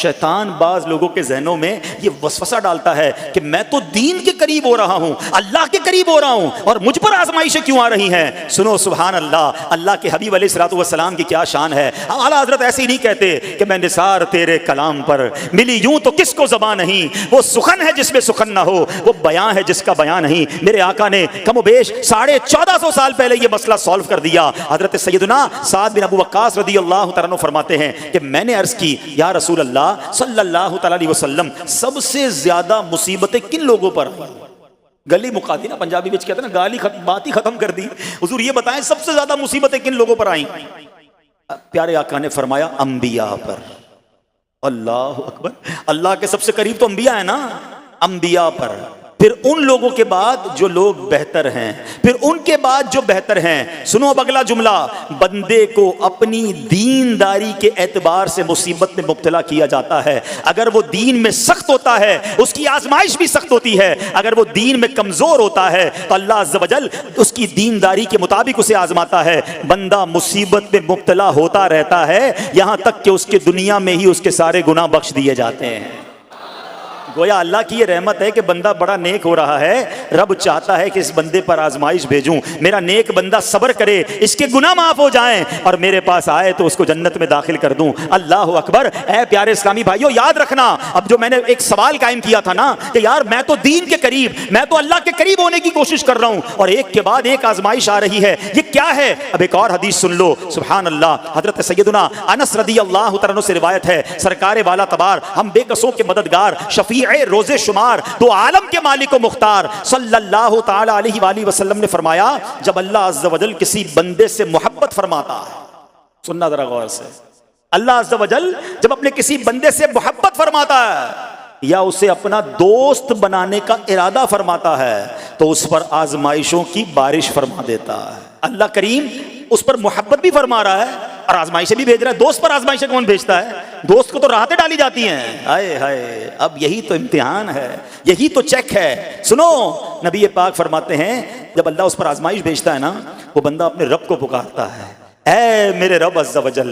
शैतान बाज लोगों के जहनों में ये वसवसा डालता है कि मैं तो दीन के करीब हो रहा हूं, अल्लाह के करीब हो रहा हूं, और मुझ पर आजमाइशें क्यों आ रही हैं। सुनो सुभान अल्लाह, अल्लाह के हबीब अलैहिस्सलातु वस्सलाम की क्या शान है। आला हजरत ऐसे ही नहीं कहते कि मैं निसार तेरे कलाम पर मिली यूं तो किसको ज़बान नहीं, वो सुखन है जिसमें सुखन ना हो, वो बयां है जिसका बयां नहीं। मेरे आका ने कमोबेश 1450 साल पहले ये मसला सॉल्व कर दिया। हजरत सैयदना साद बिन अबू वक्कास रदियल्लाहु तआला अन्हु फरमाते हैं कि मैंने अर्ज की, या रसूल अल्लाह सल्लल्लाहु तआला अलैहि वसल्लम, सबसे ज्यादा मुसीबतें किन लोगों पर आई। गली मुका दी ना, पंजाबी में कहते हैं ना, गाली बात ही खत्म कर दी। हुजूर ये बताएं सबसे ज्यादा मुसीबतें किन लोगों पर आई। प्यारे आका ने फरमाया अंबिया पर। अल्लाह अकबर, अल्लाह के सबसे करीब तो अंबिया है ना, अंबिया पर, फिर उन लोगों के बाद जो लोग बेहतर हैं, फिर उनके बाद जो बेहतर हैं। सुनो अब अगला जुमला, बंदे को अपनी दीनदारी के एतबार से मुसीबत में मुब्तला किया जाता है। अगर वो दीन में सख्त होता है उसकी आजमाइश भी सख्त होती है, अगर वो दीन में कमजोर होता है तो अल्लाह अज़्ज़ व जल उसकी दीनदारी के मुताबिक उसे आजमाता है। बंदा मुसीबत में मुब्तला होता रहता है यहां तक कि उसके दुनिया में ही उसके सारे गुनाह बख्श दिए जाते हैं। गोया अल्लाह की ये रहमत है कि बंदा बड़ा नेक हो रहा है, रब चाहता है कि इस बंदे पर आजमाइश भेजूं, मेरा नेक बंदा सब्र करे, इसके गुनाह माफ हो जाएं और मेरे पास आए तो उसको जन्नत में दाखिल कर दूं। अल्लाह अकबर। ऐ प्यारे इस्लामी भाइयों, याद रखना, अब जो मैंने एक सवाल कायम किया था ना कि यार मैं तो दीन के करीब, मैं तो अल्लाह के करीब होने की कोशिश कर रहा हूं और एक के बाद एक आजमाइश आ रही है, ये क्या है। अब एक और हदीस सुन लो, सुभान अल्लाह। हजरत सैयदना अनस रदियल्लाहु तआला अन्हु से रिवायत है, सरकारे वाला तबार, हम बेकसों के मददगार, शफी रोजे शुमार, दो आलम के मालिक व मुख्तार सल्लल्लाहु ताला अलैहि वसल्लम ने फरमाया, जब अल्लाह अज़्ज़ व जल किसी बंदे से मोहब्बत फरमाता है, सुनना जरा गौर से, अल्लाह अज़्ज़ व जल जब अपने किसी बंदे से मोहब्बत फरमाता है या उसे अपना दोस्त बनाने का इरादा फरमाता है तो उस पर आजमाइशों की बारिश फरमा देता है। अल्लाह करीम उस पर मोहब्बत भी फरमा रहा है और आजमाइशें भी भेज रहा है। दोस्त पर आजमाइशें कौन भेजता है? दोस्त को तो राहतें डाली जाती हैं। हाय हाय, अब यही तो इम्तिहान है, यही तो चेक है। सुनो, नबी पाक फरमाते हैं जब अल्लाह उस पर आजमाइश भेजता है ना, वो बंदा अपने रब को पुकारता है, ऐ मेरे रब अज़्ज़ व जल।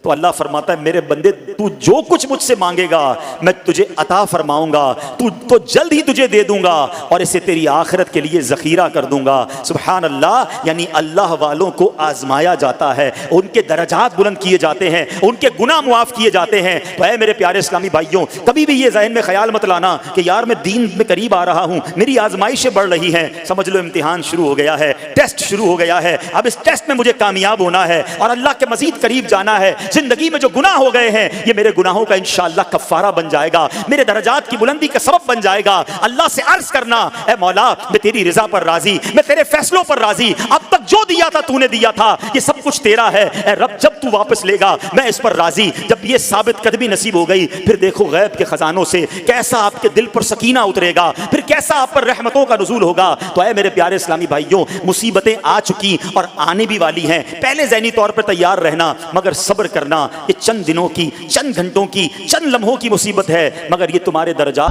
तो अल्लाह फरमाता है, मेरे बंदे तू जो कुछ मुझसे मांगेगा मैं तुझे अता फरमाऊंगा, तू तो जल्द ही तुझे दे दूंगा और इसे तेरी आखिरत के लिए ज़ख़ीरा कर दूंगा। सुभान अल्लाह। यानी अल्लाह वालों को आजमाया जाता है, उनके दरजात बुलंद किए जाते हैं, उनके गुनाह मुआफ़ किए जाते हैं। तो ऐ मेरे प्यारे इस्लामी भाइयों, कभी भी ये ज़हन में ख्याल मत लाना कि यार मैं दीन में करीब आ रहा हूँ, मेरी आजमाइशें बढ़ रही हैं। समझ लो इम्तिहान शुरू हो गया है, टेस्ट शुरू हो गया है। अब इस टेस्ट में मुझे कामयाब होना है और अल्लाह के मजीद करीब जाना है। जिंदगी में जो गुनाह हो गए हैं ये मेरे गुनाहों का इंशाअल्लाह कफ़ारा बन जाएगा, मेरे दरजात की बुलंदी का सबब बन जाएगा। अल्लाह से अर्ज करना, ऐ मौला मैं तेरी रिजा पर राजी, मैं तेरे फैसलों पर राजी, अब तक जो दिया था तूने दिया था, ये सब कुछ तेरा है। ऐ रब जब तू वापस लेगा मैं इस पर राजी। जब ये साबित कदमी नसीब हो गई फिर देखो गैब के खजानों से कैसा आपके दिल पर सकीना उतरेगा, फिर कैसा आप पर रहमतों का नुज़ूल होगा। तो ऐ मेरे प्यारे इस्लामी भाइयों, मुसीबतें आ चुकी और आने भी वाली हैं, पहले ज़हनी तौर पर तैयार रहना, मगर सब्र करना। ये चंद दिनों की, चंद घंटों की, चंद लम्हों की मुसीबत है, मगर ये तुम्हारे दर्जा